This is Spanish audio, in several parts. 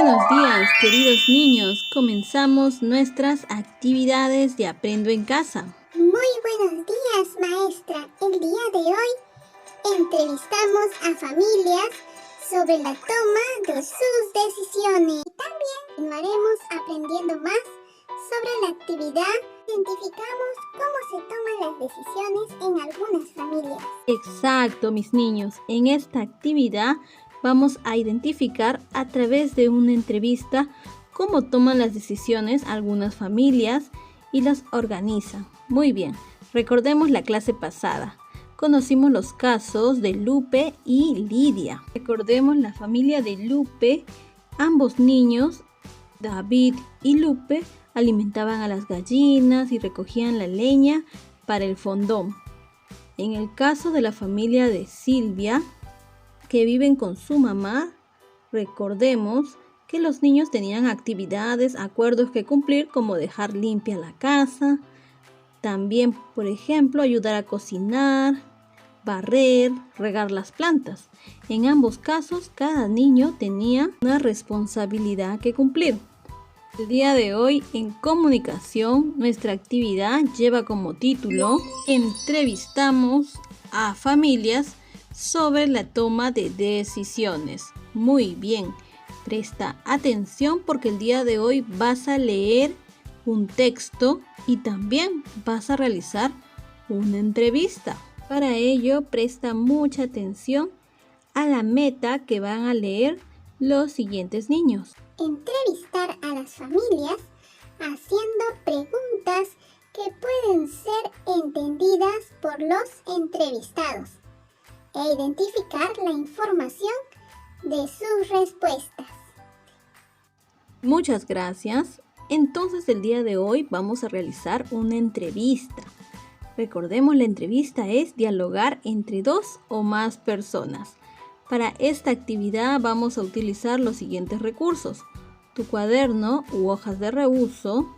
Buenos días, queridos niños. Comenzamos nuestras actividades de Aprendo en Casa. Muy buenos días, maestra. El día de hoy entrevistamos a familias sobre la toma de sus decisiones. Y también continuaremos aprendiendo más sobre la actividad. Identificamos cómo se toman las decisiones en algunas familias. Exacto, mis niños. En esta actividad vamos a identificar a través de una entrevista cómo toman las decisiones algunas familias y las organizan. Muy bien, recordemos la clase pasada. Conocimos los casos de Lupe y Lidia. Recordemos la familia de Lupe. Ambos niños, David y Lupe, alimentaban a las gallinas y recogían la leña para el fondón. En el caso de la familia de Silvia, que viven con su mamá, recordemos que los niños tenían actividades, acuerdos que cumplir, como dejar limpia la casa, también, por ejemplo, ayudar a cocinar, barrer, regar las plantas. En ambos casos, cada niño tenía una responsabilidad que cumplir. El día de hoy, en comunicación, nuestra actividad lleva como título Entrevistamos a familias sobre la toma de decisiones. Muy bien, presta atención porque el día de hoy vas a leer un texto y también vas a realizar una entrevista. Para ello, presta mucha atención a la meta que van a leer los siguientes niños. Entrevistar a las familias haciendo preguntas que pueden ser entendidas por los entrevistados e identificar la información de sus respuestas. Muchas gracias. Entonces el día de hoy vamos a realizar una entrevista. Recordemos, la entrevista es dialogar entre dos o más personas. Para esta actividad vamos a utilizar los siguientes recursos: tu cuaderno u hojas de reuso,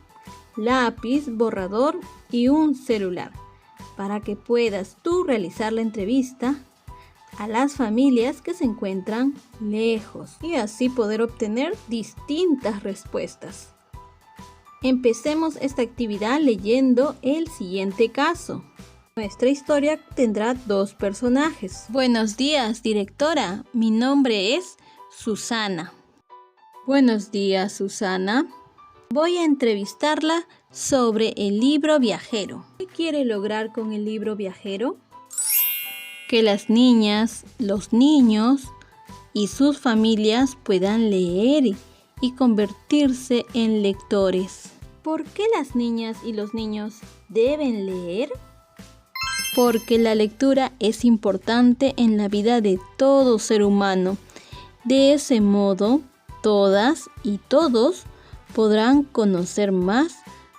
lápiz, borrador y un celular, para que puedas tú realizar la entrevista a las familias que se encuentran lejos y así poder obtener distintas respuestas. Empecemos esta actividad leyendo el siguiente caso. Nuestra historia tendrá dos personajes. Buenos días, directora. Mi nombre es Susana. Buenos días, Susana. Voy a entrevistarla sobre el libro viajero. ¿Qué quiere lograr con el libro viajero? Que las niñas, los niños y sus familias puedan leer y convertirse en lectores. ¿Por qué las niñas y los niños deben leer? Porque la lectura es importante en la vida de todo ser humano. De ese modo, todas y todos podrán conocer más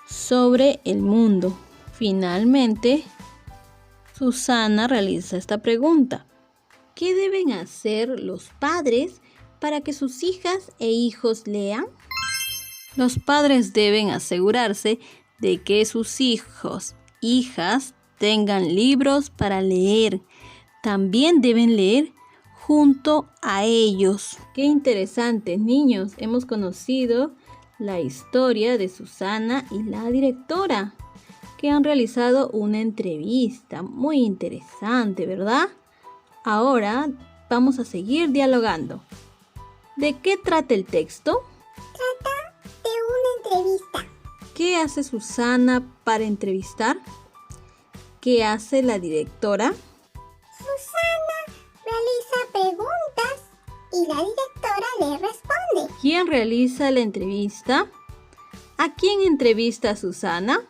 sobre el mundo. Finalmente, Susana realiza esta pregunta: ¿qué deben hacer los padres para que sus hijas e hijos lean? Los padres deben asegurarse de que sus hijos, hijas, tengan libros para leer. También deben leer junto a ellos. ¡Qué interesante, niños! Hemos conocido la historia de Susana y la directora, que han realizado una entrevista muy interesante, ¿verdad? Ahora vamos a seguir dialogando. ¿De qué trata el texto? Trata de una entrevista. ¿Qué hace Susana para entrevistar? ¿Qué hace la directora? Susana realiza preguntas y la directora le responde. ¿Quién realiza la entrevista? ¿A quién entrevista Susana?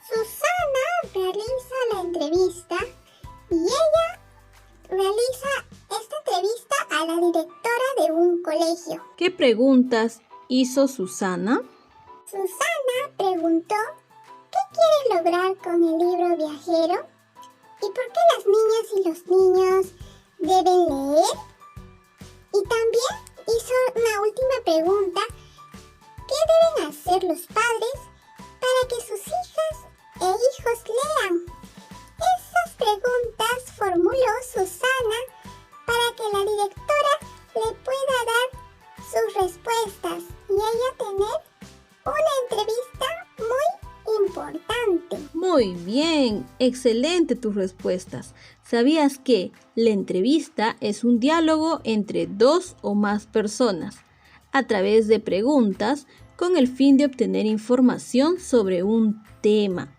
Susana realiza la entrevista y ella realiza esta entrevista a la directora de un colegio. ¿Qué preguntas hizo Susana? Susana preguntó qué quiere lograr con el libro viajero y por qué las niñas y los niños deben leer. Y también hizo una última pregunta: ¿qué deben hacer los padres para que sus hijas e hijos lean? Esas preguntas formuló Susana para que la directora le pueda dar sus respuestas. Muy bien, excelente tus respuestas. ¿Sabías que la entrevista es un diálogo entre dos o más personas a través de preguntas con el fin de obtener información sobre un tema?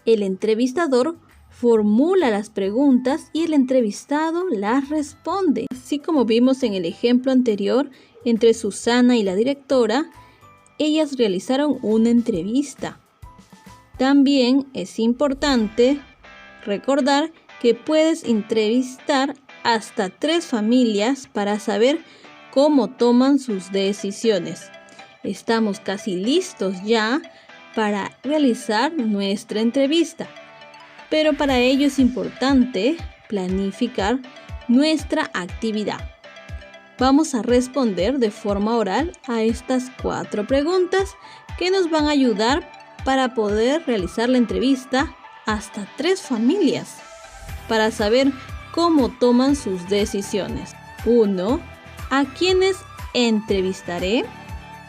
El entrevistador formula las preguntas y el entrevistado las responde. Así como vimos en el ejemplo anterior entre Susana y la directora, ellas realizaron una entrevista. También es importante recordar que puedes entrevistar hasta 3 familias para saber cómo toman sus decisiones. Estamos casi listos ya para realizar nuestra entrevista, pero para ello es importante planificar nuestra actividad. Vamos a responder de forma oral a estas 4 preguntas que nos van a ayudar para poder realizar la entrevista hasta 3 familias para saber cómo toman sus decisiones. 1. ¿A quiénes entrevistaré?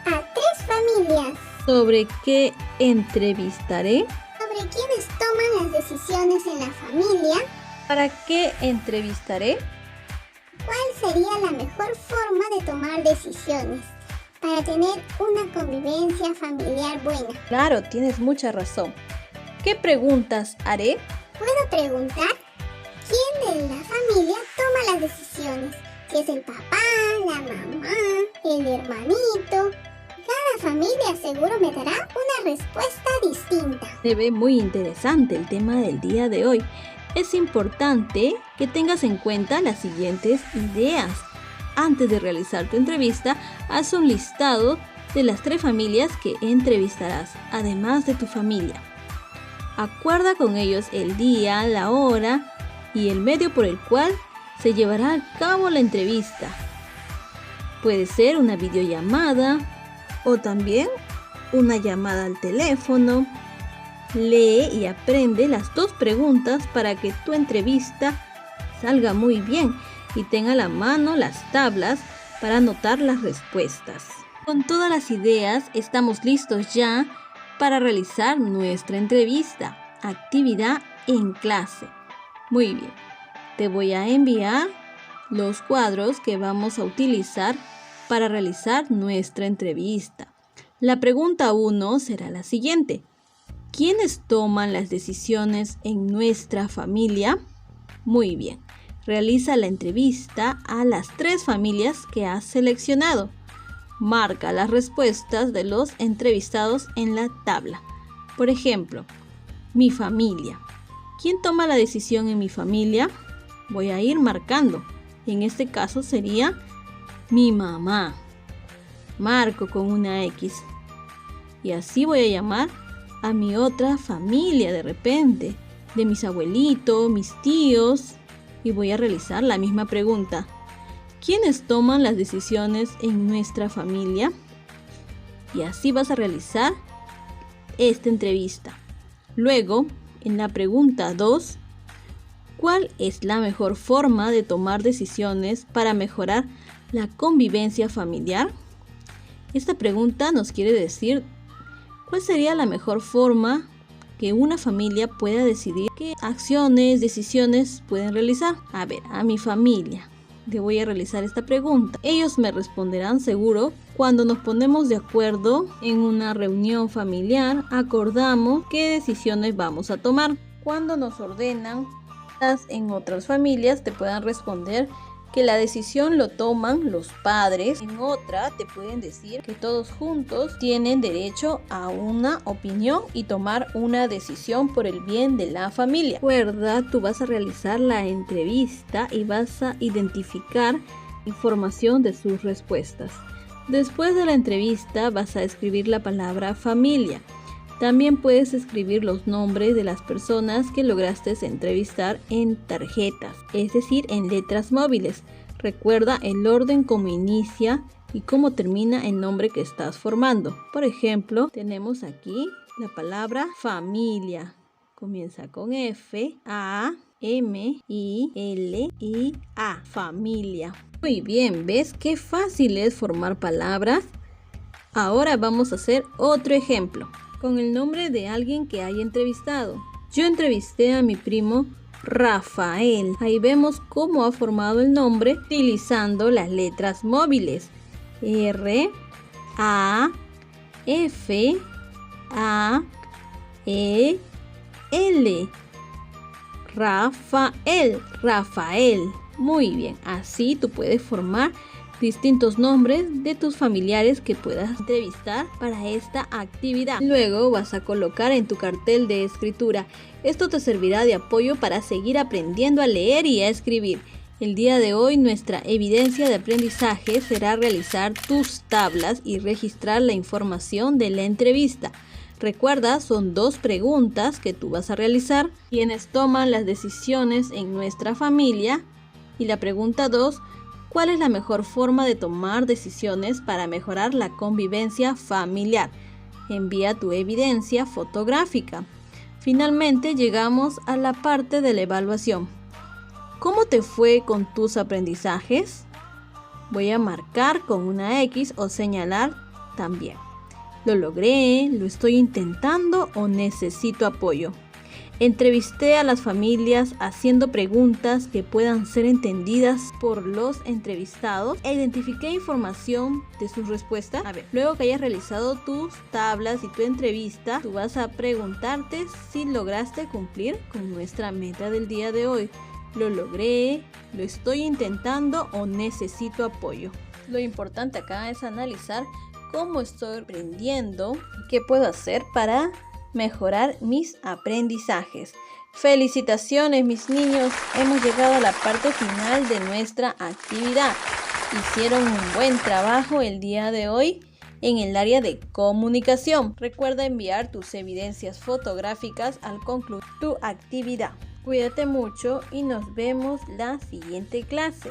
A 3 familias. ¿Sobre qué entrevistaré? Sobre quiénes toman las decisiones en la familia. ¿Para qué entrevistaré? ¿Cuál sería la mejor forma de tomar decisiones para tener una convivencia familiar buena? Claro, tienes mucha razón. ¿Qué preguntas haré? Puedo preguntar quién de la familia toma las decisiones. Si es el papá, la mamá, el hermanito. Cada familia seguro me dará una respuesta distinta. Se ve muy interesante el tema del día de hoy. Es importante que tengas en cuenta las siguientes ideas. Antes de realizar tu entrevista, haz un listado de las 3 familias que entrevistarás, además de tu familia. Acuerda con ellos el día, la hora y el medio por el cual se llevará a cabo la entrevista. Puede ser una videollamada o también una llamada al teléfono. Lee y aprende las 2 preguntas para que tu entrevista salga muy bien y tenga a la mano las tablas para anotar las respuestas. Con todas las ideas estamos listos ya para realizar nuestra entrevista. Actividad en clase. Muy bien, te voy a enviar los cuadros que vamos a utilizar para realizar nuestra entrevista. La pregunta 1 será la siguiente. ¿Quiénes toman las decisiones en nuestra familia? Muy bien. Realiza la entrevista a las 3 familias que has seleccionado. Marca las respuestas de los entrevistados en la tabla. Por ejemplo, mi familia. ¿Quién toma la decisión en mi familia? Voy a ir marcando. En este caso sería mi mamá. Marco con una X. Y así voy a llamar a mi otra familia de repente, de mis abuelitos, mis tíos, y voy a realizar la misma pregunta. ¿Quiénes toman las decisiones en nuestra familia? Y así vas a realizar esta entrevista. Luego, en la pregunta 2, ¿cuál es la mejor forma de tomar decisiones para mejorar la convivencia familiar? Esta pregunta nos quiere decir ¿cuál sería la mejor forma que una familia pueda decidir qué acciones, decisiones pueden realizar? A ver, a mi familia le voy a realizar esta pregunta. Ellos me responderán seguro cuando nos ponemos de acuerdo en una reunión familiar, acordamos qué decisiones vamos a tomar. Cuando nos ordenan, en otras familias te puedan responder que la decisión lo toman los padres. En otra te pueden decir que todos juntos tienen derecho a una opinión y tomar una decisión por el bien de la familia. Recuerda, tú vas a realizar la entrevista y vas a identificar información de sus respuestas. Después de la entrevista vas a escribir la palabra familia. También puedes escribir los nombres de las personas que lograste entrevistar en tarjetas, es decir, en letras móviles. Recuerda el orden como inicia y cómo termina el nombre que estás formando. Por ejemplo, tenemos aquí la palabra familia. Comienza con F, A, M, I, L, I, A. Familia. Muy bien, ¿ves qué fácil es formar palabras? Ahora vamos a hacer otro ejemplo con el nombre de alguien que haya entrevistado. Yo entrevisté a mi primo Rafael. Ahí vemos cómo ha formado el nombre utilizando las letras móviles R, A, F, A, E, L. Rafael. Muy bien, así tú puedes formar distintos nombres de tus familiares que puedas entrevistar para esta actividad. Luego vas a colocar en tu cartel de escritura. Esto te servirá de apoyo para seguir aprendiendo a leer y a escribir. El día de hoy nuestra evidencia de aprendizaje será realizar tus tablas y registrar la información de la entrevista. Recuerda, son 2 preguntas que tú vas a realizar. ¿Quiénes toman las decisiones en nuestra familia? Y la pregunta 2, ¿cuál es la mejor forma de tomar decisiones para mejorar la convivencia familiar? Envía tu evidencia fotográfica. Finalmente llegamos a la parte de la evaluación. ¿Cómo te fue con tus aprendizajes? Voy a marcar con una X o señalar también. ¿Lo logré? ¿Lo estoy intentando o necesito apoyo? Entrevisté a las familias haciendo preguntas que puedan ser entendidas por los entrevistados e identifiqué información de sus respuestas. Luego que hayas realizado tus tablas y tu entrevista, tú vas a preguntarte si lograste cumplir con nuestra meta del día de hoy. ¿Lo logré? ¿Lo estoy intentando o necesito apoyo? Lo importante acá es analizar cómo estoy aprendiendo y qué puedo hacer para mejorar mis aprendizajes. Felicitaciones, mis niños, hemos llegado a la parte final de nuestra actividad. Hicieron un buen trabajo el día de hoy en el área de comunicación. Recuerda enviar tus evidencias fotográficas al concluir tu actividad. Cuídate mucho y nos vemos la siguiente clase.